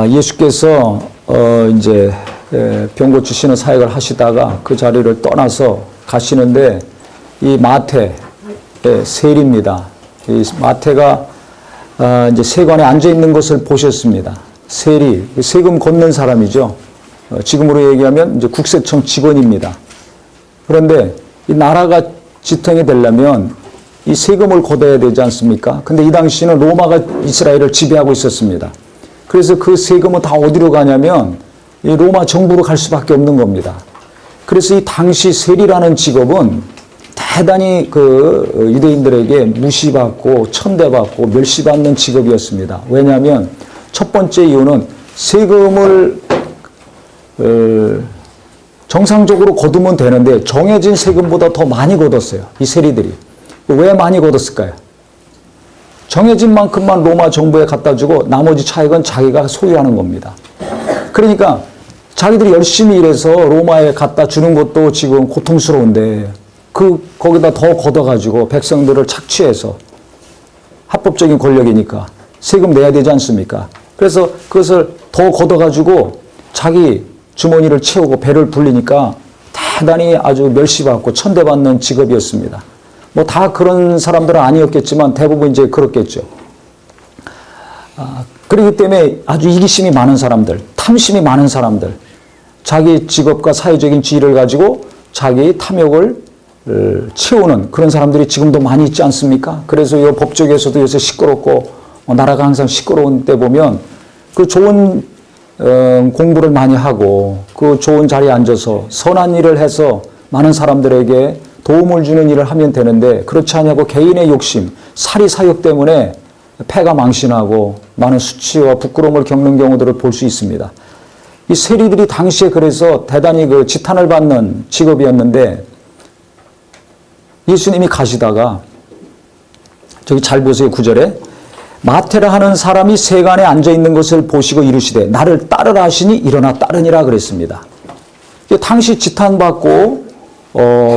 예수께서 이제 병 고치시는 사역을 하시다가 그 자리를 떠나서 가시는데 이 마태 세리입니다. 이 마태가 이제 세관에 앉아 있는 것을 보셨습니다. 세리, 세금 걷는 사람이죠. 지금으로 얘기하면 이제 국세청 직원입니다. 그런데 이 나라가 지탱이 되려면 이 세금을 걷어야 되지 않습니까? 근데 이 당시는 로마가 이스라엘을 지배하고 있었습니다. 그래서 그 세금은 다 어디로 가냐면 이 로마 정부로 갈 수밖에 없는 겁니다. 그래서 이 당시 세리라는 직업은 대단히 그 유대인들에게 무시받고 천대받고 멸시받는 직업이었습니다. 왜냐하면 첫 번째 이유는 세금을 정상적으로 거두면 되는데 정해진 세금보다 더 많이 걷었어요. 이 세리들이. 왜 많이 걷었을까요? 정해진 만큼만 로마 정부에 갖다 주고 나머지 차익은 자기가 소유하는 겁니다. 그러니까 자기들이 열심히 일해서 로마에 갖다 주는 것도 지금 고통스러운데 거기다 더 걷어가지고 백성들을 착취해서 합법적인 권력이니까 세금 내야 되지 않습니까? 그래서 그것을 더 걷어가지고 자기 주머니를 채우고 배를 불리니까 대단히 아주 멸시받고 천대받는 직업이었습니다. 뭐 다 그런 사람들은 아니었겠지만 대부분 이제 그렇겠죠. 그렇기 때문에 아주 이기심이 많은 사람들, 탐심이 많은 사람들, 자기 직업과 사회적인 지위를 가지고 자기 탐욕을 채우는 그런 사람들이 지금도 많이 있지 않습니까? 그래서 이 법조계에서도 요새 시끄럽고 나라가 항상 시끄러운 때 보면 그 좋은 공부를 많이 하고 그 좋은 자리에 앉아서 선한 일을 해서 많은 사람들에게 도움을 주는 일을 하면 되는데 그렇지 않냐고 개인의 욕심, 사리사욕 때문에 패가 망신하고 많은 수치와 부끄러움을 겪는 경우들을 볼 수 있습니다. 이 세리들이 당시에 그래서 대단히 그 지탄을 받는 직업이었는데 예수님이 가시다가 저기 잘 보세요. 9절에 마태라 하는 사람이 세간에 앉아있는 것을 보시고 이르시되 나를 따르라 하시니 일어나 따르니라 그랬습니다. 당시 지탄받고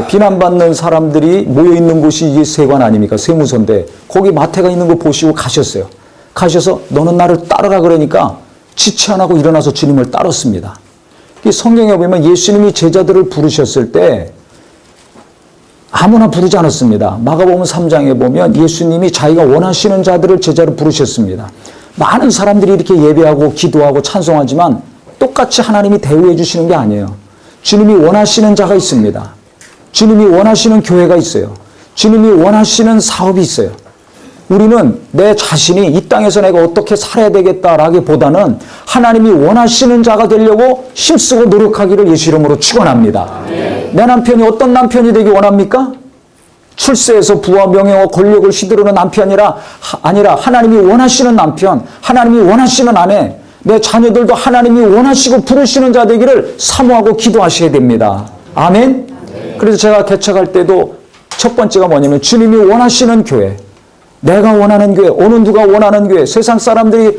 비난받는 사람들이 모여있는 곳이 이게 세관 아닙니까? 세무서인데 거기 마태가 있는 거 보시고 가셨어요. 가셔서 너는 나를 따르라 그러니까 지체 안 하고 일어나서 주님을 따랐습니다. 성경에 보면 예수님이 제자들을 부르셨을 때 아무나 부르지 않았습니다. 마가복음 3장에 보면 예수님이 자기가 원하시는 자들을 제자로 부르셨습니다. 많은 사람들이 이렇게 예배하고 기도하고 찬송하지만 똑같이 하나님이 대우해 주시는 게 아니에요. 주님이 원하시는 자가 있습니다. 주님이 원하시는 교회가 있어요. 주님이 원하시는 사업이 있어요. 우리는 내 자신이 이 땅에서 내가 어떻게 살아야 되겠다라기보다는 하나님이 원하시는 자가 되려고 힘쓰고 노력하기를 예수 이름으로 축원합니다. 내 남편이 어떤 남편이 되기 원합니까? 출세해서 부와 명예와 권력을 휘두르는 남편이라 아니라 하나님이 원하시는 남편, 하나님이 원하시는 아내, 내 자녀들도 하나님이 원하시고 부르시는 자 되기를 사모하고 기도하셔야 됩니다. 아멘? 그래서 제가 개척할 때도 첫 번째가 뭐냐면 주님이 원하시는 교회, 내가 원하는 교회, 어느 누가 원하는 교회, 세상 사람들이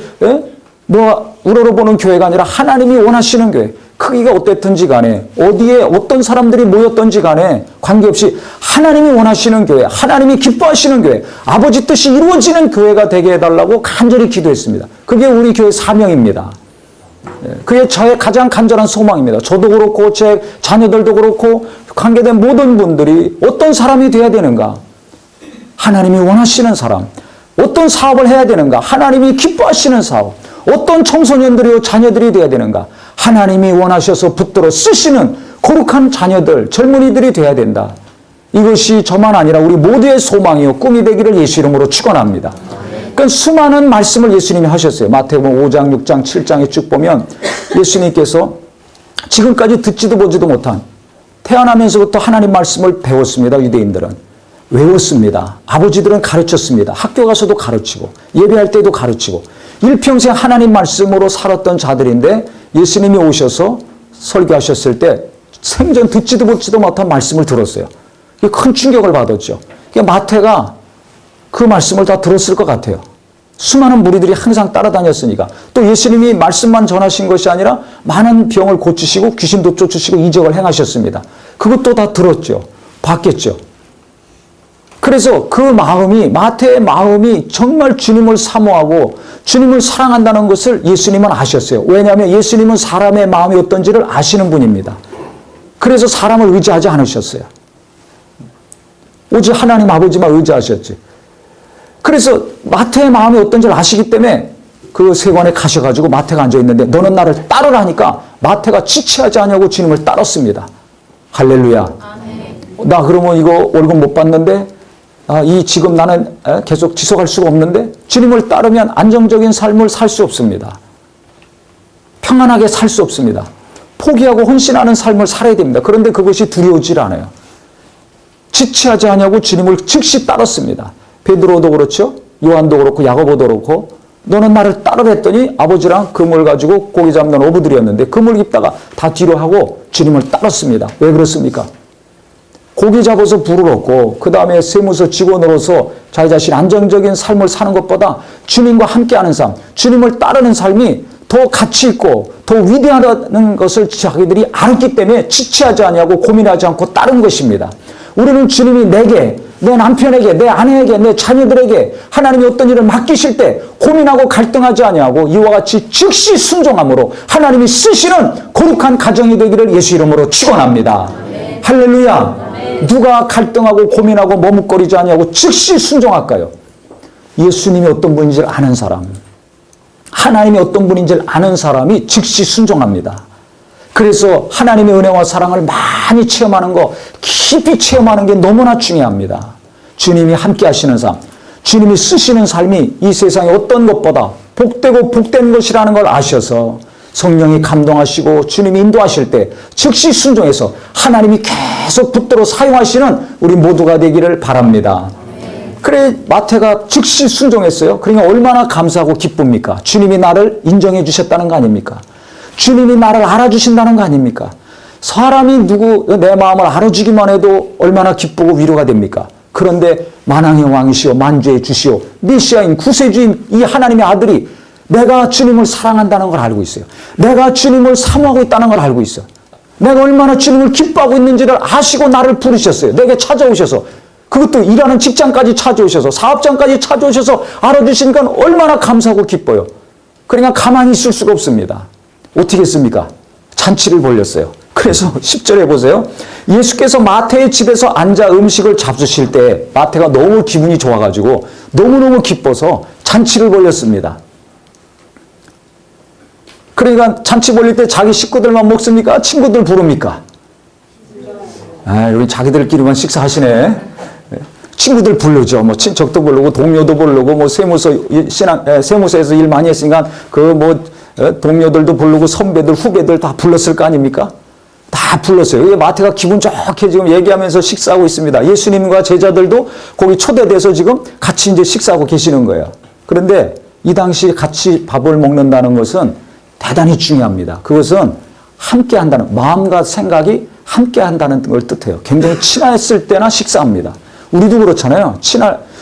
뭐 우러러보는 교회가 아니라 하나님이 원하시는 교회, 크기가 어땠든지 간에 어디에 어떤 사람들이 모였든지 간에 관계없이 하나님이 원하시는 교회, 하나님이 기뻐하시는 교회, 아버지 뜻이 이루어지는 교회가 되게 해달라고 간절히 기도했습니다. 그게 우리 교회 사명입니다. 그게 저의 가장 간절한 소망입니다. 저도 그렇고 제 자녀들도 그렇고 관계된 모든 분들이 어떤 사람이 돼야 되는가? 하나님이 원하시는 사람. 어떤 사업을 해야 되는가? 하나님이 기뻐하시는 사업. 어떤 청소년들이요 자녀들이 돼야 되는가? 하나님이 원하셔서 붙들어 쓰시는 거룩한 자녀들, 젊은이들이 돼야 된다. 이것이 저만 아니라 우리 모두의 소망이요 꿈이 되기를 예수 이름으로 축원합니다. 그러니까 수많은 말씀을 예수님이 하셨어요. 마태복음 5장, 6장, 7장에 쭉 보면 예수님께서 지금까지 듣지도 보지도 못한 태어나면서부터 하나님 말씀을 배웠습니다. 유대인들은. 외웠습니다. 아버지들은 가르쳤습니다. 학교 가서도 가르치고 예배할 때도 가르치고 일평생 하나님 말씀으로 살았던 자들인데 예수님이 오셔서 설교하셨을 때 생전 듣지도 보지도 못한 말씀을 들었어요. 큰 충격을 받았죠. 마태가 그 말씀을 다 들었을 것 같아요. 수많은 무리들이 항상 따라다녔으니까. 또 예수님이 말씀만 전하신 것이 아니라 많은 병을 고치시고 귀신도 쫓으시고 이적을 행하셨습니다. 그것도 다 들었죠. 봤겠죠. 그래서 그 마음이, 마태의 마음이 정말 주님을 사모하고 주님을 사랑한다는 것을 예수님은 아셨어요. 왜냐하면 예수님은 사람의 마음이 어떤지를 아시는 분입니다. 그래서 사람을 의지하지 않으셨어요. 오직 하나님 아버지만 의지하셨지. 그래서 마태의 마음이 어떤지를 아시기 때문에 그 세관에 가셔가지고 마태가 앉아있는데 너는 나를 따르라니까 마태가 지체하지 않냐고 주님을 따랐습니다. 할렐루야. 아멘. 나 그러면 이거 월급 못 받는데 이 지금 나는 계속 지속할 수가 없는데 주님을 따르면 안정적인 삶을 살 수 없습니다. 평안하게 살 수 없습니다. 포기하고 헌신하는 삶을 살아야 됩니다. 그런데 그것이 두려우질 않아요. 지체하지 않냐고 주님을 즉시 따랐습니다. 베드로도 그렇죠. 요한도 그렇고 야고보도 그렇고 너는 나를 따르랬더니 아버지랑 그물 가지고 고기 잡는 어부들이었는데 그물 입다가 다 뒤로 하고 주님을 따랐습니다. 왜 그렇습니까? 고기 잡아서 부를 얻고 그 다음에 세무서 직원으로서 자기 자신 안정적인 삶을 사는 것보다 주님과 함께하는 삶, 주님을 따르는 삶이 더 가치 있고 더 위대하다는 것을 자기들이 알았기 때문에 지체하지 않냐고 고민하지 않고 따른 것입니다. 우리는 주님이 내게, 내 남편에게, 내 아내에게, 내 자녀들에게 하나님이 어떤 일을 맡기실 때 고민하고 갈등하지 아니하고 이와 같이 즉시 순종함으로 하나님이 쓰시는 거룩한 가정이 되기를 예수 이름으로 축원합니다. 할렐루야. 누가 갈등하고 고민하고 머뭇거리지 아니하고 즉시 순종할까요? 예수님이 어떤 분인지를 아는 사람, 하나님이 어떤 분인지를 아는 사람이 즉시 순종합니다. 그래서 하나님의 은혜와 사랑을 많이 체험하는 거, 깊이 체험하는 게 너무나 중요합니다. 주님이 함께 하시는 삶, 주님이 쓰시는 삶이 이 세상의 어떤 것보다 복되고 복된 것이라는 걸 아셔서 성령이 감동하시고 주님이 인도하실 때 즉시 순종해서 하나님이 계속 붙들어 사용하시는 우리 모두가 되기를 바랍니다. 그래 마태가 즉시 순종했어요. 그러니까 얼마나 감사하고 기쁩니까? 주님이 나를 인정해 주셨다는 거 아닙니까? 주님이 나를 알아주신다는 거 아닙니까? 사람이 내 마음을 알아주기만 해도 얼마나 기쁘고 위로가 됩니까? 그런데 만왕의 왕이시오 만주의 주시오 메시아인 구세주인 이 하나님의 아들이 내가 주님을 사랑한다는 걸 알고 있어요. 내가 주님을 사모하고 있다는 걸 알고 있어요. 내가 얼마나 주님을 기뻐하고 있는지를 아시고 나를 부르셨어요. 내게 찾아오셔서 그것도 일하는 직장까지 찾아오셔서 사업장까지 찾아오셔서 알아주시니까 얼마나 감사하고 기뻐요. 그러니까 가만히 있을 수가 없습니다. 어떻게 했습니까? 잔치를 벌렸어요. 그래서 10절에 보세요. 예수께서 마태의 집에서 앉아 음식을 잡수실 때 마태가 너무 기분이 좋아가지고 너무너무 기뻐서 잔치를 벌렸습니다. 그러니까 잔치 벌릴 때 자기 식구들만 먹습니까? 친구들 부릅니까? 여기 자기들끼리만 식사하시네. 친구들 부르죠. 뭐 친척도 부르고 동료도 부르고 뭐 세무서에서 일 많이 했으니까 동료들도 부르고 선배들 후배들 다 불렀을 거 아닙니까? 다 불렀어요. 마태가 기분 좋게 지금 얘기하면서 식사하고 있습니다. 예수님과 제자들도 거기 초대돼서 지금 같이 이제 식사하고 계시는 거예요. 그런데 이 당시 같이 밥을 먹는다는 것은 대단히 중요합니다. 그것은 함께 한다는, 마음과 생각이 함께 한다는 걸 뜻해요. 굉장히 친했을 때나 식사합니다. 우리도 그렇잖아요.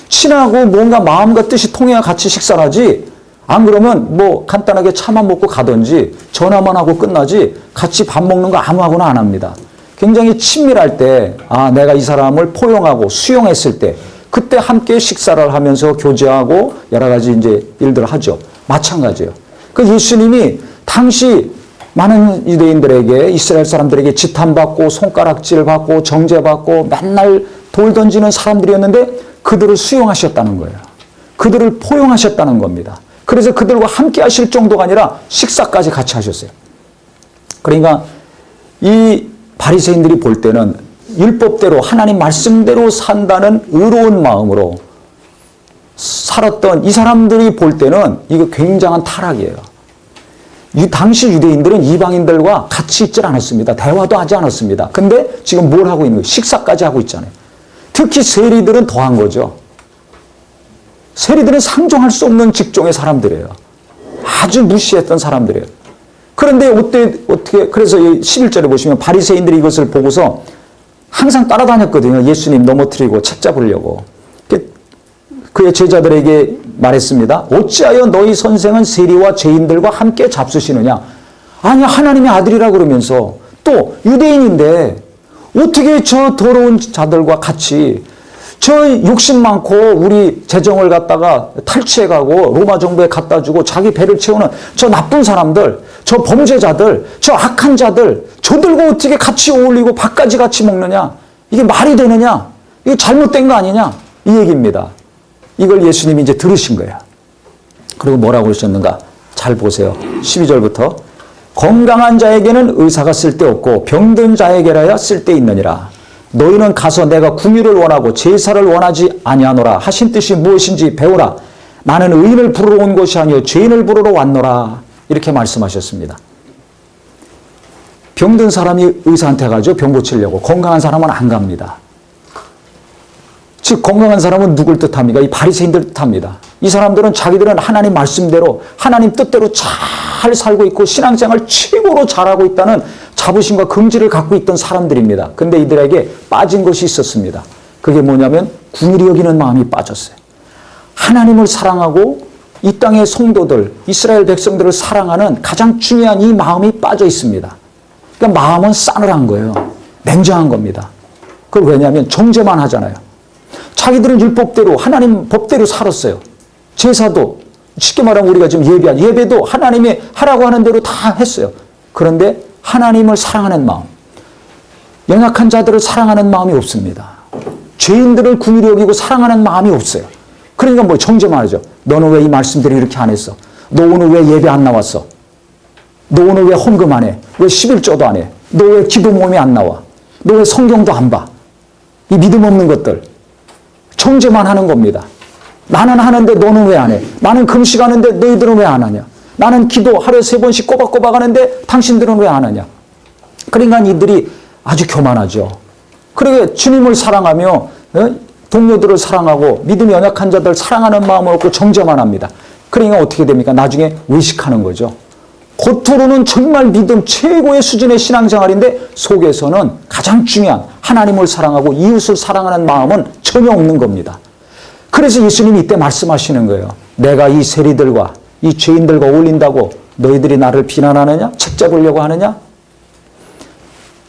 친하고 뭔가 마음과 뜻이 통해야 같이 식사를 하지, 안 그러면 뭐 간단하게 차만 먹고 가든지 전화만 하고 끝나지 같이 밥 먹는 거 아무하고나 안 합니다. 굉장히 친밀할 때, 내가 이 사람을 포용하고 수용했을 때, 그때 함께 식사를 하면서 교제하고 여러 가지 이제 일들을 하죠. 마찬가지예요. 그 예수님이 당시 많은 유대인들에게, 이스라엘 사람들에게 지탄받고 손가락질 받고 정죄받고 맨날 돌 던지는 사람들이었는데 그들을 수용하셨다는 거예요. 그들을 포용하셨다는 겁니다. 그래서 그들과 함께 하실 정도가 아니라 식사까지 같이 하셨어요. 그러니까 이 바리새인들이 볼 때는 율법대로 하나님 말씀대로 산다는 의로운 마음으로 살았던 이 사람들이 볼 때는 이거 굉장한 타락이에요. 이 당시 유대인들은 이방인들과 같이 있질 않았습니다. 대화도 하지 않았습니다. 근데 지금 뭘 하고 있는 거예요? 식사까지 하고 있잖아요. 특히 세리들은 더한 거죠. 세리들은 상종할 수 없는 직종의 사람들이에요. 아주 무시했던 사람들이에요. 그런데 어떻게 그래서 11절에 보시면 바리새인들이 이것을 보고서 항상 따라다녔거든요. 예수님 넘어뜨리고 책 잡으려고. 그의 제자들에게 말했습니다. 어찌하여 너희 선생은 세리와 죄인들과 함께 잡수시느냐? 아니 하나님의 아들이라 그러면서 또 유대인인데 어떻게 저 더러운 자들과 같이 저 욕심 많고 우리 재정을 갖다가 탈취해가고 로마 정부에 갖다 주고 자기 배를 채우는 저 나쁜 사람들, 저 범죄자들, 저 악한 자들, 저들과 어떻게 같이 어울리고 밥까지 같이 먹느냐? 이게 말이 되느냐? 이게 잘못된 거 아니냐? 이 얘기입니다. 이걸 예수님이 이제 들으신 거예요. 그리고 뭐라고 그러셨는가? 잘 보세요. 12절부터 건강한 자에게는 의사가 쓸데없고 병든 자에게라야 쓸데있느니라. 너희는 가서 내가 궁유를 원하고 제사를 원하지 아니하노라 하신 뜻이 무엇인지 배우라. 나는 의인을 부르러 온 것이 아니요 죄인을 부르러 왔노라. 이렇게 말씀하셨습니다. 병든 사람이 의사한테 가죠. 병 고치려고. 건강한 사람은 안 갑니다. 즉 건강한 사람은 누굴 뜻합니까? 이 바리새인들 뜻합니다. 이 사람들은 자기들은 하나님 말씀대로 하나님 뜻대로 잘 살고 있고 신앙생활 최고로 잘하고 있다는 자부심과 긍지를 갖고 있던 사람들입니다. 근데 이들에게 빠진 것이 있었습니다. 그게 뭐냐면 궁일이 여기는 마음이 빠졌어요. 하나님을 사랑하고 이 땅의 성도들, 이스라엘 백성들을 사랑하는 가장 중요한 이 마음이 빠져 있습니다. 그러니까 마음은 싸늘한 거예요. 냉정한 겁니다. 그걸 왜냐하면 정죄만 하잖아요. 자기들은 율법대로 하나님 법대로 살았어요. 제사도 쉽게 말하면 우리가 지금 예배도 하나님이 하라고 하는 대로 다 했어요. 그런데 하나님을 사랑하는 마음, 연약한 자들을 사랑하는 마음이 없습니다. 죄인들을 긍휼히 여기고 사랑하는 마음이 없어요. 그러니까 뭐 정죄만 하죠. 너는 왜 이 말씀대로 이렇게 안 했어? 너 오늘 왜 예배 안 나왔어? 너 오늘 왜 헌금 안 해? 왜 11조도 안 해? 너 왜 기도 모임에 안 나와? 너 왜 성경도 안 봐? 이 믿음 없는 것들. 정죄만 하는 겁니다. 나는 하는데 너는 왜 안 해? 나는 금식하는데 너희들은 왜 안 하냐? 나는 기도 하루에 3번씩 꼬박꼬박 하는데 당신들은 왜 안 하냐? 그러니까 이들이 아주 교만하죠. 그러게 주님을 사랑하며 동료들을 사랑하고 믿음이 연약한 자들 사랑하는 마음을 얻고 정죄만 합니다. 그러니까 어떻게 됩니까? 나중에 외식하는 거죠. 겉으로는 정말 믿음 최고의 수준의 신앙생활인데 속에서는 가장 중요한 하나님을 사랑하고 이웃을 사랑하는 마음은 전혀 없는 겁니다. 그래서 예수님이 이때 말씀하시는 거예요. 내가 이 세리들과 이 죄인들과 어울린다고 너희들이 나를 비난하느냐? 책잡으려고 하느냐?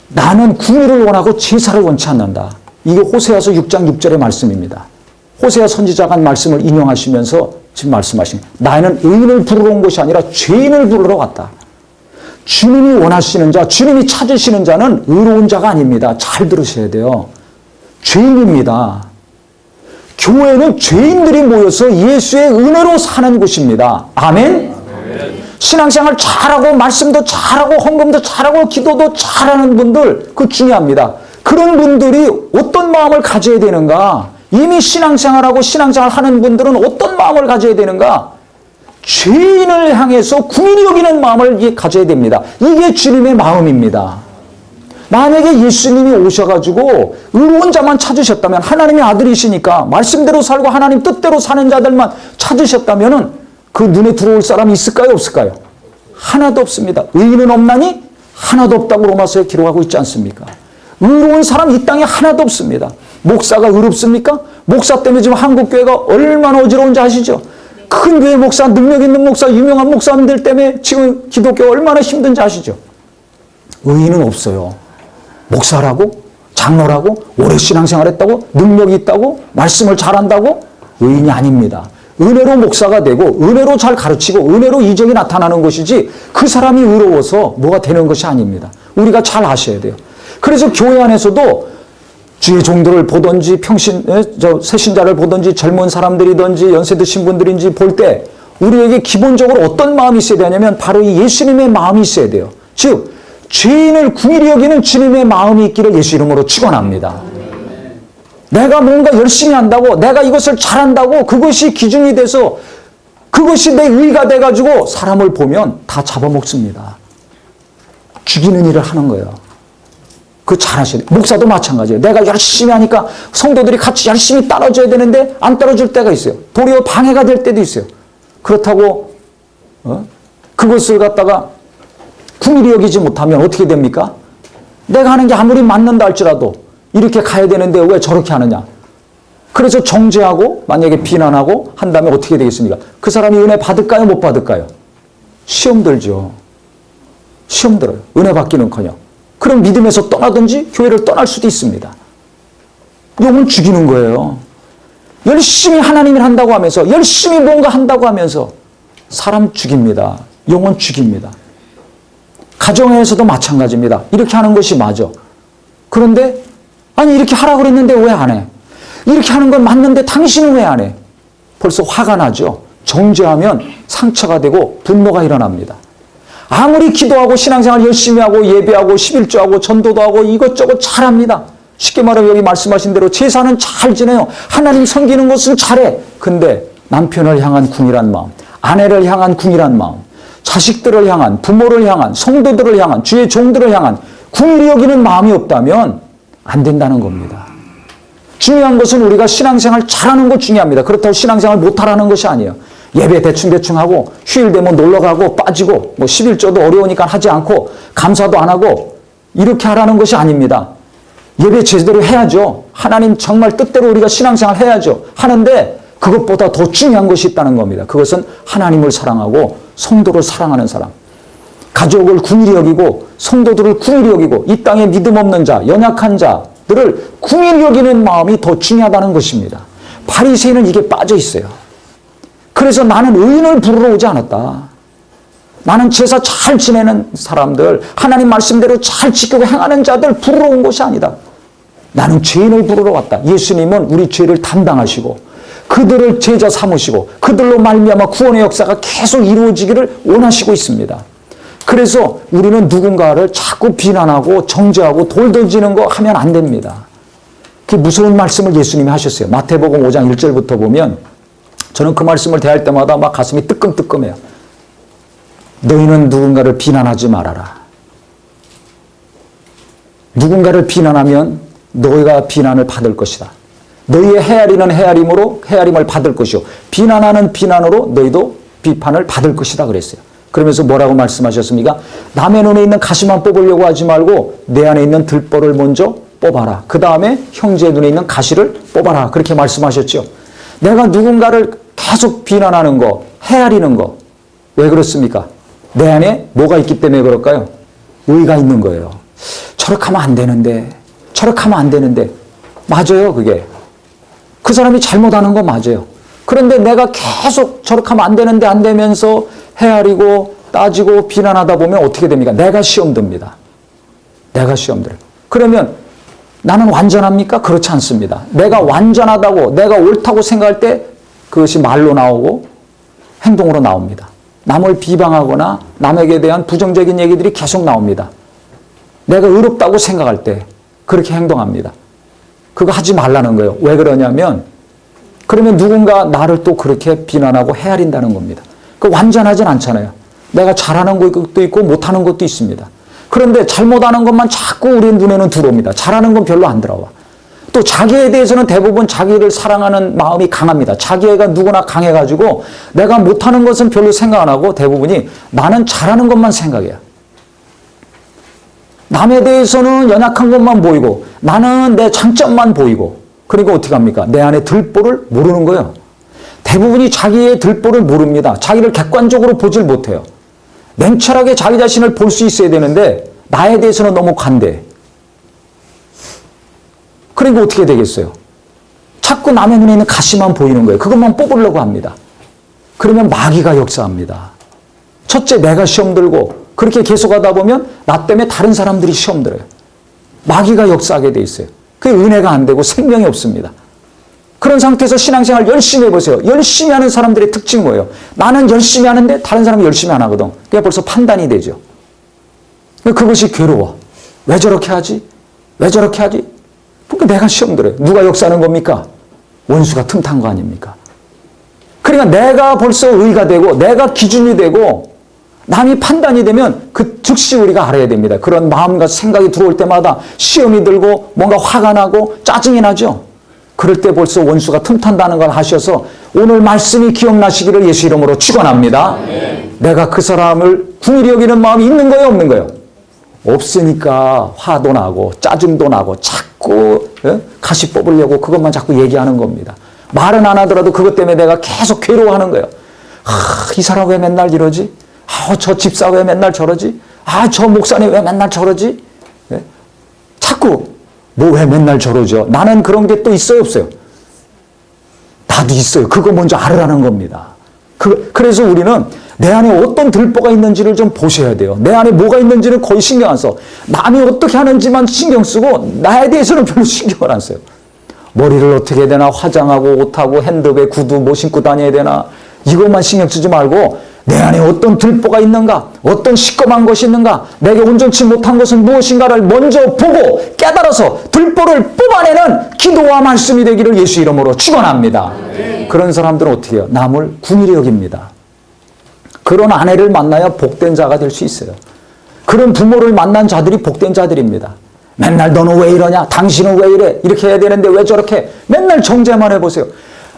나는 궁유를 원하고 제사를 원치 않는다. 이게 호세아서 6장 6절의 말씀입니다. 호세아 선지자가 한 말씀을 인용하시면서 지금 말씀하신 나는 의인을 부르러 온 것이 아니라 죄인을 부르러 왔다. 주님이 원하시는 자, 주님이 찾으시는 자는 의로운 자가 아닙니다. 잘 들으셔야 돼요. 죄인입니다. 교회는 죄인들이 모여서 예수의 은혜로 사는 곳입니다. 아멘? 신앙생활 잘하고 말씀도 잘하고 헌금도 잘하고 기도도 잘하는 분들 그거 중요합니다. 그런 분들이 어떤 마음을 가져야 되는가? 이미 신앙생활하고 신앙생활 하는 분들은 어떤 마음을 가져야 되는가? 죄인을 향해서 긍휼히 여기는 마음을 가져야 됩니다. 이게 주님의 마음입니다. 만약에 예수님이 오셔가지고 의로운 자만 찾으셨다면 하나님의 아들이시니까 말씀대로 살고 하나님 뜻대로 사는 자들만 찾으셨다면 그 눈에 들어올 사람이 있을까요? 없을까요? 하나도 없습니다. 의인은 없나니 하나도 없다고 로마서에 기록하고 있지 않습니까? 의로운 사람 이 땅에 하나도 없습니다. 목사가 의롭습니까? 목사 때문에 지금 한국교회가 얼마나 어지러운지 아시죠? 큰 교회 목사, 능력 있는 목사, 유명한 목사님들 때문에 지금 기독교가 얼마나 힘든지 아시죠? 의인은 없어요. 목사라고, 장로라고, 오래 신앙생활했다고, 능력이 있다고, 말씀을 잘한다고 의인이 아닙니다. 은혜로 목사가 되고 은혜로 잘 가르치고 은혜로 이적이 나타나는 것이지 그 사람이 의로워서 뭐가 되는 것이 아닙니다. 우리가 잘 아셔야 돼요. 그래서 교회 안에서도 주의 종들을 보든지 새신자를 보든지 젊은 사람들이든지 연세 드신 분들인지 볼 때 우리에게 기본적으로 어떤 마음이 있어야 되냐면 바로 이 예수님의 마음이 있어야 돼요. 즉 죄인을 긍휼히 여기는 주님의 마음이 있기를 예수 이름으로 축원합니다. 내가 뭔가 열심히 한다고 내가 이것을 잘한다고 그것이 기준이 돼서 그것이 내 의가 돼가지고 사람을 보면 다 잡아먹습니다. 죽이는 일을 하는 거예요. 그거 잘하셔야 돼요. 목사도 마찬가지예요. 내가 열심히 하니까 성도들이 같이 열심히 따라줘야 되는데 안 따라줄 때가 있어요. 도리어 방해가 될 때도 있어요. 그렇다고 그것을 갖다가 긍휼히 여기지 못하면 어떻게 됩니까? 내가 하는 게 아무리 맞는다 할지라도 이렇게 가야 되는데 왜 저렇게 하느냐? 그래서 정죄하고 만약에 비난하고 한다면 어떻게 되겠습니까? 그 사람이 은혜 받을까요? 못 받을까요? 시험 들죠. 시험 들어요. 은혜 받기는커녕. 그럼 믿음에서 떠나든지 교회를 떠날 수도 있습니다. 영혼 죽이는 거예요. 열심히 하나님을 한다고 하면서, 열심히 뭔가 한다고 하면서 사람 죽입니다. 영혼 죽입니다. 가정에서도 마찬가지입니다. 이렇게 하는 것이 맞아. 그런데 아니 이렇게 하라고 그랬는데 왜 안 해? 이렇게 하는 건 맞는데 당신은 왜 안 해? 벌써 화가 나죠. 정죄하면 상처가 되고 분노가 일어납니다. 아무리 기도하고 신앙생활 열심히 하고 예배하고 11조하고 전도도 하고 이것저것 잘합니다. 쉽게 말하면 여기 말씀하신 대로 제사는 잘 지내요. 하나님 섬기는 것은 잘해. 근데 남편을 향한 궁일한 마음, 아내를 향한 궁일한 마음, 자식들을 향한, 부모를 향한, 성도들을 향한, 주의 종들을 향한 궁일이 여기는 마음이 없다면 안 된다는 겁니다. 중요한 것은 우리가 신앙생활 잘하는 것 중요합니다. 그렇다고 신앙생활 못하라는 것이 아니에요. 예배 대충 하고 휴일 되면 놀러가고 빠지고 11조도 어려우니까 하지 않고 감사도 안 하고 이렇게 하라는 것이 아닙니다. 예배 제대로 해야죠. 하나님 정말 뜻대로 우리가 신앙생활 해야죠. 하는데 그것보다 더 중요한 것이 있다는 겁니다. 그것은 하나님을 사랑하고 성도를 사랑하는 사람. 가족을 궁일이 여기고 성도들을 궁일이 여기고 이 땅에 믿음 없는 자, 연약한 자들을 궁일이 여기는 마음이 더 중요하다는 것입니다. 바리새인은 이게 빠져 있어요. 그래서 나는 의인을 부르러 오지 않았다. 나는 제사 잘 지내는 사람들, 하나님 말씀대로 잘 지키고 행하는 자들 부르러 온 것이 아니다. 나는 죄인을 부르러 왔다. 예수님은 우리 죄를 담당하시고 그들을 제자 삼으시고 그들로 말미암아 구원의 역사가 계속 이루어지기를 원하시고 있습니다. 그래서 우리는 누군가를 자꾸 비난하고 정죄하고 돌 던지는 거 하면 안 됩니다. 그 무서운 말씀을 예수님이 하셨어요. 마태복음 5장 1절부터 보면 저는 그 말씀을 대할 때마다 막 가슴이 뜨끔뜨끔해요. 너희는 누군가를 비난하지 말아라. 누군가를 비난하면 너희가 비난을 받을 것이다. 너희의 헤아리는 헤아림으로 헤아림을 받을 것이요. 비난하는 비난으로 너희도 비판을 받을 것이다 그랬어요. 그러면서 뭐라고 말씀하셨습니까? 남의 눈에 있는 가시만 뽑으려고 하지 말고 내 안에 있는 들보를 먼저 뽑아라. 그 다음에 형제의 눈에 있는 가시를 뽑아라. 그렇게 말씀하셨죠. 내가 누군가를 계속 비난하는 거, 헤아리는 거. 왜 그렇습니까? 내 안에 뭐가 있기 때문에 그럴까요? 의가 있는 거예요. 저렇게 하면 안 되는데, 저렇게 하면 안 되는데. 맞아요, 그게. 그 사람이 잘못하는 거 맞아요. 그런데 내가 계속 저렇게 하면 안 되는데 안 되면서 헤아리고 따지고 비난하다 보면 어떻게 됩니까? 내가 시험 듭니다. 내가 시험 들어요. 그러면 나는 완전합니까? 그렇지 않습니다. 내가 완전하다고 내가 옳다고 생각할 때 그것이 말로 나오고 행동으로 나옵니다. 남을 비방하거나 남에게 대한 부정적인 얘기들이 계속 나옵니다. 내가 의롭다고 생각할 때 그렇게 행동합니다. 그거 하지 말라는 거예요. 왜 그러냐면 그러면 누군가 나를 또 그렇게 비난하고 헤아린다는 겁니다. 그 완전하진 않잖아요. 내가 잘하는 것도 있고 못하는 것도 있습니다. 그런데 잘못하는 것만 자꾸 우리 눈에는 들어옵니다. 잘하는 건 별로 안 들어와. 또 자기에 대해서는 대부분 자기를 사랑하는 마음이 강합니다. 자기애가 누구나 강해가지고 내가 못하는 것은 별로 생각 안 하고 대부분이 나는 잘하는 것만 생각해요. 남에 대해서는 연약한 것만 보이고 나는 내 장점만 보이고 그러니까 어떻게 합니까? 내 안에 들보를 모르는 거예요. 대부분이 자기의 들보를 모릅니다. 자기를 객관적으로 보질 못해요. 냉철하게 자기 자신을 볼 수 있어야 되는데 나에 대해서는 너무 관대해. 그러니까 어떻게 되겠어요? 자꾸 남의 눈에 있는 가시만 보이는 거예요. 그것만 뽑으려고 합니다. 그러면 마귀가 역사합니다. 첫째 내가 시험 들고 그렇게 계속하다 보면 나 때문에 다른 사람들이 시험 들어요. 마귀가 역사하게 돼 있어요. 그게 은혜가 안 되고 생명이 없습니다. 그런 상태에서 신앙생활 열심히 해보세요. 열심히 하는 사람들의 특징이 뭐예요? 나는 열심히 하는데 다른 사람이 열심히 안 하거든. 그게 벌써 판단이 되죠. 그것이 괴로워. 왜 저렇게 하지? 왜 저렇게 하지? 그러니까 내가 시험 들어요. 누가 역사하는 겁니까? 원수가 틈탄 거 아닙니까? 그러니까 내가 벌써 의가 되고 내가 기준이 되고 남이 판단이 되면 그 즉시 우리가 알아야 됩니다. 그런 마음과 생각이 들어올 때마다 시험이 들고 뭔가 화가 나고 짜증이 나죠. 그럴 때 벌써 원수가 틈탄다는 걸 하셔서 오늘 말씀이 기억나시기를 예수 이름으로 축원합니다. 내가 그 사람을 궁일이 여기는 마음이 있는 거예요, 없는 거예요? 없으니까 화도 나고 짜증도 나고 자꾸 가시 뽑으려고 그것만 자꾸 얘기하는 겁니다. 말은 안 하더라도 그것 때문에 내가 계속 괴로워하는 거예요. 이 사람 왜 맨날 이러지? 저 집사 왜 맨날 저러지? 저 목사님 왜 맨날 저러지? 자꾸 뭐 왜 맨날 저러죠? 나는 그런 게 또 있어요, 없어요? 나도 있어요. 그거 먼저 알으라는 겁니다. 그래서 우리는 내 안에 어떤 들보가 있는지를 좀 보셔야 돼요. 내 안에 뭐가 있는지는 거의 신경 안 써. 남이 어떻게 하는지만 신경 쓰고 나에 대해서는 별로 신경을 안 써요. 머리를 어떻게 해야 되나, 화장하고 옷하고 핸드백, 구두 뭐 신고 다녀야 되나, 이것만 신경 쓰지 말고 내 안에 어떤 들보가 있는가, 어떤 시꺼먼 것이 있는가, 내게 온전치 못한 것은 무엇인가를 먼저 보고 깨달아서 들보를 뽑아내는 기도와 말씀이 되기를 예수 이름으로 축원합니다. 그런 사람들은 어떻게 해요? 남을 궁일이 여깁니다. 그런 아내를 만나야 복된 자가 될 수 있어요. 그런 부모를 만난 자들이 복된 자들입니다. 맨날 너는 왜 이러냐? 당신은 왜 이래? 이렇게 해야 되는데 왜 저렇게? 맨날 정죄만 해보세요.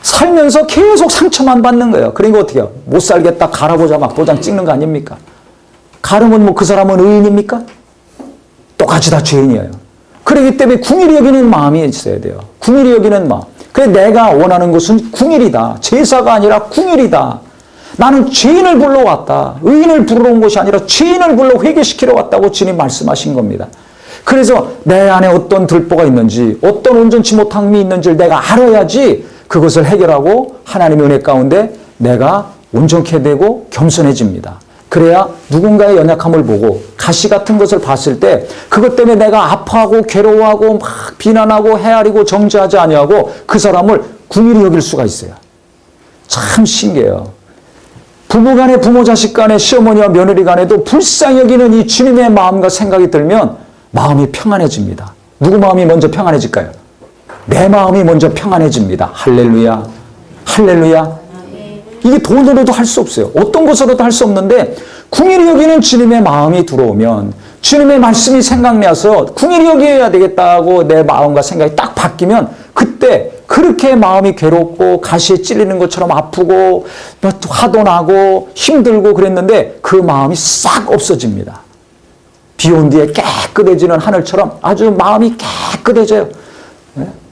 살면서 계속 상처만 받는 거예요. 그러니까 어떻게 해요? 못 살겠다 가라보자 막 도장 찍는 거 아닙니까? 가르면 뭐 그 사람은 의인입니까? 똑같이 다 죄인이에요. 그렇기 때문에 궁일이 여기는 마음이 있어야 돼요. 궁일이 여기는 마음. 그래 내가 원하는 것은 궁일이다. 제사가 아니라 궁일이다. 나는 죄인을 불러왔다. 의인을 부르러 온 것이 아니라 죄인을 불러 회개시키러 왔다고 주님 말씀하신 겁니다. 그래서 내 안에 어떤 들보가 있는지, 어떤 온전치 못함이 있는지를 내가 알아야지 그것을 해결하고 하나님의 은혜 가운데 내가 온전케 되고 겸손해집니다. 그래야 누군가의 연약함을 보고 가시 같은 것을 봤을 때 그것 때문에 내가 아파하고 괴로워하고 막 비난하고 헤아리고 정죄하지 아니하고 그 사람을 궁일이 여길 수가 있어요. 참 신기해요. 부부 간에 부모 자식 간에 시어머니와 며느리 간에도 불쌍히 여기는 이 주님의 마음과 생각이 들면 마음이 평안해집니다. 누구 마음이 먼저 평안해질까요? 내 마음이 먼저 평안해집니다. 할렐루야. 할렐루야. 이게 돈으로도 할 수 없어요. 어떤 것으로도 할 수 없는데 궁일이 여기는 주님의 마음이 들어오면 주님의 말씀이 생각나서 궁일이 여기어야 되겠다고 내 마음과 생각이 딱 바뀌면 그때 그렇게 마음이 괴롭고 가시에 찔리는 것처럼 아프고 화도 나고 힘들고 그랬는데 그 마음이 싹 없어집니다. 비 온 뒤에 깨끗해지는 하늘처럼 아주 마음이 깨끗해져요.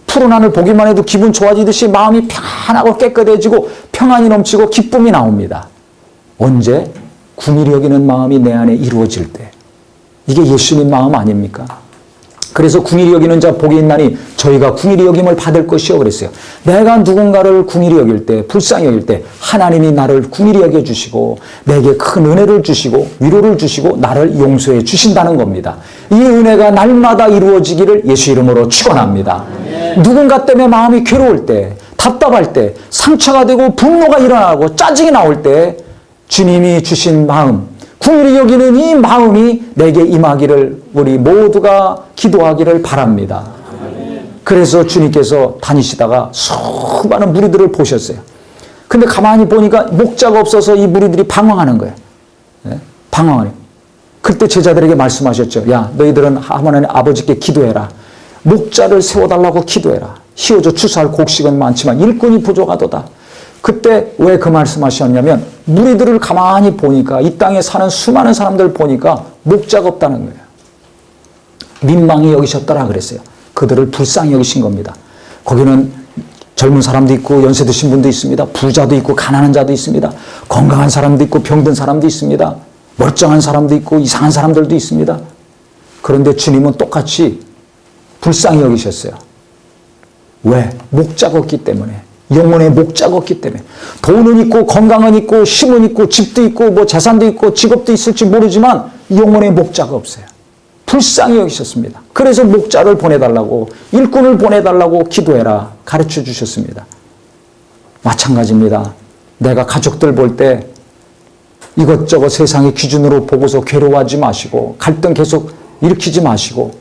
푸른 하늘 보기만 해도 기분 좋아지듯이 마음이 평안하고 깨끗해지고 평안이 넘치고 기쁨이 나옵니다. 언제? 궁일이 여기는 마음이 내 안에 이루어질 때. 이게 예수님 마음 아닙니까? 그래서 궁일이 여기는 자 복이 있나니 저희가 궁일이 여김을 받을 것이요 그랬어요. 내가 누군가를 궁일이 여길 때, 불쌍히 여길 때 하나님이 나를 궁일이 여겨주시고 내게 큰 은혜를 주시고 위로를 주시고 나를 용서해 주신다는 겁니다. 이 은혜가 날마다 이루어지기를 예수 이름으로 축원합니다. 누군가 때문에 마음이 괴로울 때, 답답할 때, 상처가 되고 분노가 일어나고 짜증이 나올 때 주님이 주신 마음, 궁일이 여기는 이 마음이 내게 임하기를 우리 모두가 기도하기를 바랍니다. 그래서 주님께서 다니시다가 수많은 무리들을 보셨어요. 근데 가만히 보니까 목자가 없어서 이 무리들이 방황하는 거예요. 네? 방황하는. 그때 제자들에게 말씀하셨죠. 야, 너희들은 하나님 아버지께 기도해라. 목자를 세워달라고 기도해라. 희어져 추수할 곡식은 많지만 일꾼이 부족하도다. 그때 왜 그 말씀하셨냐면 무리들을 가만히 보니까 이 땅에 사는 수많은 사람들 보니까 목자가 없다는 거예요. 민망히 여기셨더라 그랬어요. 그들을 불쌍히 여기신 겁니다. 거기는 젊은 사람도 있고 연세 드신 분도 있습니다. 부자도 있고 가난한 자도 있습니다. 건강한 사람도 있고 병든 사람도 있습니다. 멀쩡한 사람도 있고 이상한 사람들도 있습니다. 그런데 주님은 똑같이 불쌍히 여기셨어요. 왜? 목자가 없기 때문에. 영혼의 목자가 없기 때문에. 돈은 있고 건강은 있고 힘은 있고 집도 있고 뭐 재산도 있고 직업도 있을지 모르지만 영혼의 목자가 없어요. 불쌍히 여기셨습니다. 그래서 목자를 보내달라고 일꾼을 보내달라고 기도해라 가르쳐 주셨습니다. 마찬가지입니다. 내가 가족들 볼 때 이것저것 세상의 기준으로 보고서 괴로워하지 마시고 갈등 계속 일으키지 마시고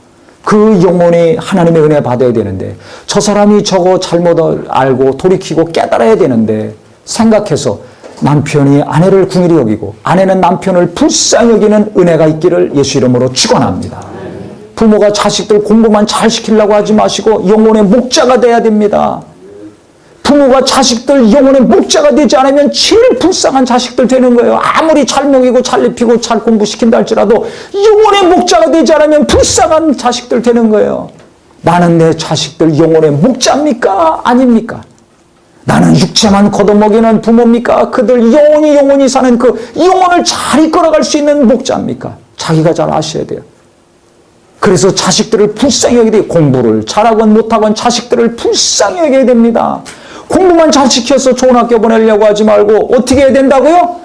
그 영혼이 하나님의 은혜 받아야 되는데 저 사람이 저거 잘못 알고 돌이키고 깨달아야 되는데 생각해서 남편이 아내를 궁일이 여기고 아내는 남편을 불쌍히 여기는 은혜가 있기를 예수 이름으로 축원합니다. 부모가 자식들 공부만 잘 시키려고 하지 마시고 영혼의 목자가 돼야 됩니다. 부모가 자식들 영혼의 목자가 되지 않으면 제일 불쌍한 자식들 되는 거예요. 아무리 잘 먹이고 잘 입히고 잘 공부시킨다 할지라도 영혼의 목자가 되지 않으면 불쌍한 자식들 되는 거예요. 나는 내 자식들 영혼의 목자입니까? 아닙니까? 나는 육체만 걷어먹이는 부모입니까? 그들 영원히 사는 그 영혼을 잘 이끌어갈 수 있는 목자입니까? 자기가 잘 아셔야 돼요. 그래서 자식들을 불쌍히 여기게 돼. 공부를 잘하건 못하건 자식들을 불쌍히 여겨야 됩니다. 공부만 잘 시켜서 좋은 학교 보내려고 하지 말고 어떻게 해야 된다고요?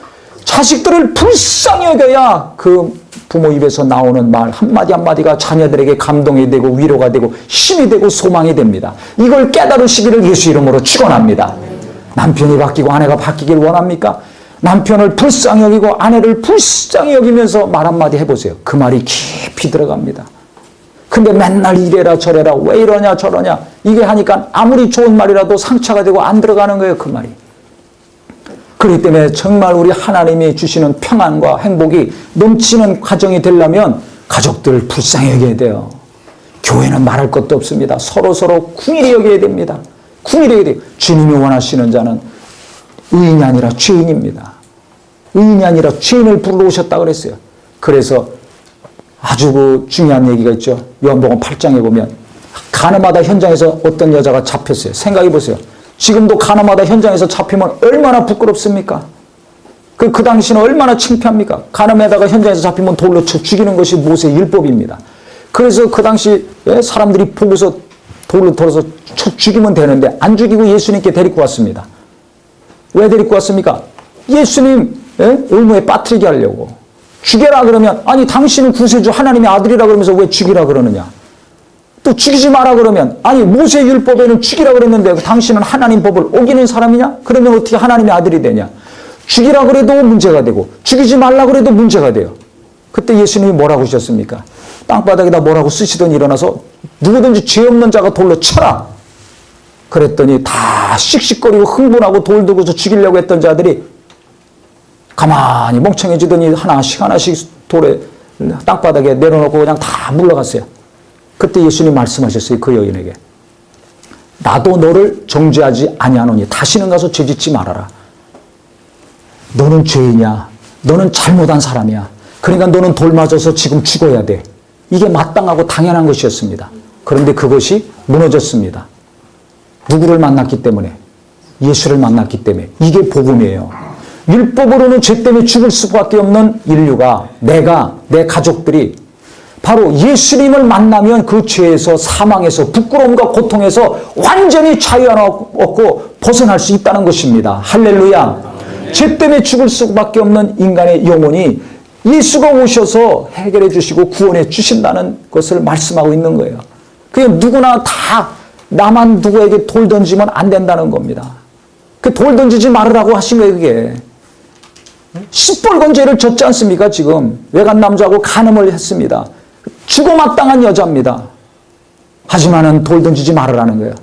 자식들을 불쌍히 여겨야 그 부모 입에서 나오는 말 한마디 한마디가 자녀들에게 감동이 되고 위로가 되고 힘이 되고 소망이 됩니다. 이걸 깨달으시기를 예수 이름으로 축원합니다. 남편이 바뀌고 아내가 바뀌길 원합니까? 남편을 불쌍히 여기고 아내를 불쌍히 여기면서 말 한마디 해보세요. 그 말이 깊이 들어갑니다. 근데 맨날 이래라 저래라 왜 이러냐 저러냐 이게 하니까 아무리 좋은 말이라도 상처가 되고 안 들어가는 거예요. 그 말이. 그렇기 때문에 정말 우리 하나님이 주시는 평안과 행복이 넘치는 가정이 되려면 가족들을 불쌍히 여겨야 돼요. 교회는 말할 것도 없습니다. 서로서로 궁일이 여겨야 됩니다. 궁일이 여겨야 돼요. 주님이 원하시는 자는 의인이 아니라 죄인입니다. 의인이 아니라 죄인을 부르러 오셨다 그랬어요. 그래서 아주 그 중요한 얘기가 있죠. 요한복음 8장에 보면 가늠하다 현장에서 어떤 여자가 잡혔어요. 생각해 보세요. 지금도 가늠하다 현장에서 잡히면 얼마나 부끄럽습니까? 그 당시는 얼마나 창피합니까? 가늠하다가 현장에서 잡히면 돌로 쳐 죽이는 것이 모세의 율법입니다. 그래서 그 당시 사람들이 보고서 돌로 털어서 쳐 죽이면 되는데 안 죽이고 예수님께 데리고 왔습니다. 왜 데리고 왔습니까? 예수님 올무에 빠뜨리게 하려고. 죽여라 그러면 아니 당신은 구세주 하나님의 아들이라 그러면서 왜 죽이라 그러느냐. 또 죽이지 마라 그러면 아니 모세 율법에는 죽이라 그랬는데 당신은 하나님 법을 어기는 사람이냐? 그러면 어떻게 하나님의 아들이 되냐? 죽이라 그래도 문제가 되고 죽이지 말라 그래도 문제가 돼요. 그때 예수님이 뭐라고 하셨습니까? 땅바닥에다 뭐라고 쓰시더니 일어나서 누구든지 죄 없는 자가 돌로 쳐라. 그랬더니 다 씩씩거리고 흥분하고 돌 들고서 죽이려고 했던 자들이 가만히 멍청해지더니 하나씩 돌에 땅바닥에 내려놓고 그냥 다 물러갔어요. 그때 예수님 말씀하셨어요. 그 여인에게. 나도 너를 정죄하지 아니하노니 다시는 가서 죄짓지 말아라. 너는 죄인이야. 너는 잘못한 사람이야. 그러니까 너는 돌 맞아서 지금 죽어야 돼. 이게 마땅하고 당연한 것이었습니다. 그런데 그것이 무너졌습니다. 누구를 만났기 때문에? 예수를 만났기 때문에. 이게 복음이에요. 율법으로는 죄 때문에 죽을 수밖에 없는 인류가 내가 내 가족들이 바로 예수님을 만나면 그 죄에서 사망에서 부끄러움과 고통에서 완전히 자유 하나 얻고 벗어날 수 있다는 것입니다. 할렐루야. 죄 때문에 죽을 수밖에 없는 인간의 영혼이 예수가 오셔서 해결해 주시고 구원해 주신다는 것을 말씀하고 있는 거예요. 그게 누구나 다 나만 누구에게 돌 던지면 안 된다는 겁니다. 그 돌 던지지 말으라고 하신 거예요. 그게. 시뻘건 죄를 졌지 않습니까? 지금 외간 남자하고 간음을 했습니다. 죽어마땅한 여자입니다. 하지만은 돌 던지지 말으라는 거예요.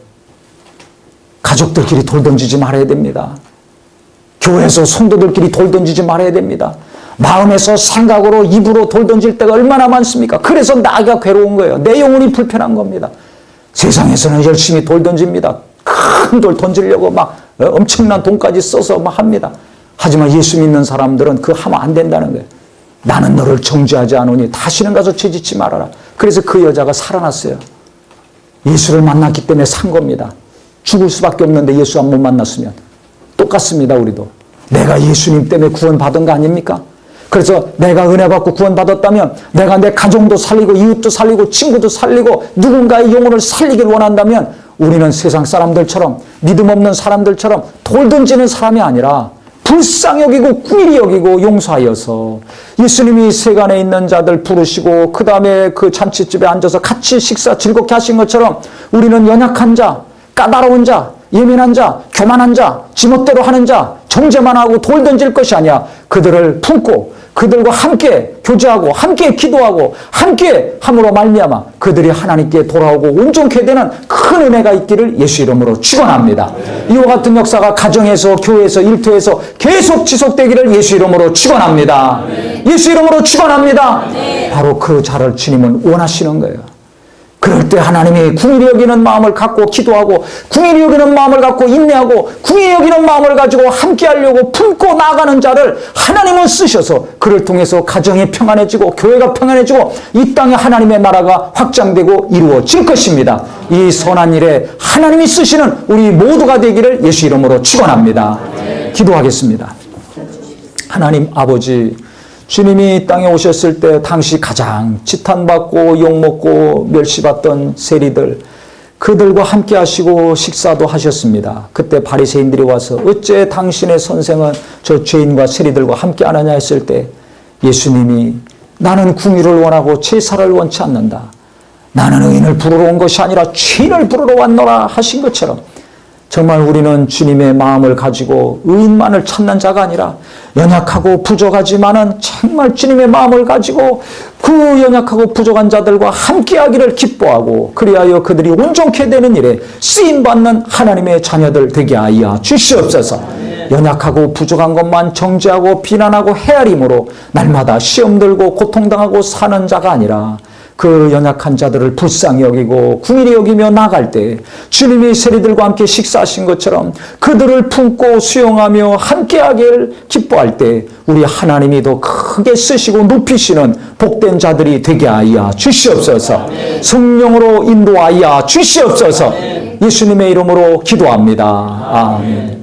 가족들끼리 돌 던지지 말아야 됩니다. 교회에서 성도들끼리 돌 던지지 말아야 됩니다. 마음에서 생각으로 입으로 돌 던질 때가 얼마나 많습니까? 그래서 나가 괴로운 거예요. 내 영혼이 불편한 겁니다. 세상에서는 열심히 돌 던집니다. 큰 돌 던지려고 막 엄청난 돈까지 써서 막 합니다. 하지만 예수 믿는 사람들은 그거 하면 안 된다는 거예요. 나는 너를 정죄하지 않으니 다시는 가서 죄짓지 말아라. 그래서 그 여자가 살아났어요. 예수를 만났기 때문에 산 겁니다. 죽을 수밖에 없는데 예수 한 번 만났으면 똑같습니다. 우리도. 내가 예수님 때문에 구원받은 거 아닙니까? 그래서 내가 은혜 받고 구원받았다면 내가 내 가정도 살리고 이웃도 살리고 친구도 살리고 누군가의 영혼을 살리길 원한다면 우리는 세상 사람들처럼 믿음 없는 사람들처럼 돌 던지는 사람이 아니라 불쌍히 여기고 긍휼히 여기고 용서하여서 예수님이 세간에 있는 자들 부르시고 그 다음에 그 잔치집에 앉아서 같이 식사 즐겁게 하신 것처럼 우리는 연약한 자, 까다로운 자, 예민한 자, 교만한 자, 지멋대로 하는 자, 정죄만 하고 돌 던질 것이 아니야. 그들을 품고 그들과 함께 교제하고 함께 기도하고 함께 함으로 말미암아 그들이 하나님께 돌아오고 온전케 되는 큰 은혜가 있기를 예수 이름으로 축원합니다. 이와 같은 역사가 가정에서 교회에서 일터에서 계속 지속되기를 예수 이름으로 축원합니다. 예수 이름으로 축원합니다. 바로 그 자를 주님은 원하시는 거예요. 그럴 때 하나님이 긍휼히 여기는 마음을 갖고 기도하고 긍휼히 여기는 마음을 갖고 인내하고 긍휼히 여기는 마음을 가지고 함께하려고 품고 나아가는 자를 하나님은 쓰셔서 그를 통해서 가정이 평안해지고 교회가 평안해지고 이 땅에 하나님의 나라가 확장되고 이루어질 것입니다. 이 선한 일에 하나님이 쓰시는 우리 모두가 되기를 예수 이름으로 축원합니다. 기도하겠습니다. 하나님 아버지, 주님이 이 땅에 오셨을 때 당시 가장 지탄받고 욕먹고 멸시받던 세리들, 그들과 함께 하시고 식사도 하셨습니다. 그때 바리새인들이 와서 어째 당신의 선생은 저 죄인과 세리들과 함께 안 하냐 했을 때 예수님이 나는 궁유를 원하고 제사를 원치 않는다. 나는 의인을 부르러 온 것이 아니라 죄인을 부르러 왔노라 하신 것처럼 정말 우리는 주님의 마음을 가지고 의인만을 찾는 자가 아니라 연약하고 부족하지만은 정말 주님의 마음을 가지고 그 연약하고 부족한 자들과 함께하기를 기뻐하고 그리하여 그들이 온전케 되는 일에 쓰임받는 하나님의 자녀들 되게 하여 주시옵소서. 연약하고 부족한 것만 정죄하고 비난하고 헤아림으로 날마다 시험 들고 고통당하고 사는 자가 아니라 그 연약한 자들을 불쌍히 여기고 궁일이 여기며 나갈 때 주님이 세리들과 함께 식사하신 것처럼 그들을 품고 수용하며 함께하기를 기뻐할 때 우리 하나님이 더 크게 쓰시고 높이시는 복된 자들이 되게 하여 주시옵소서. 성령으로 인도하여 주시옵소서. 예수님의 이름으로 기도합니다. 아멘.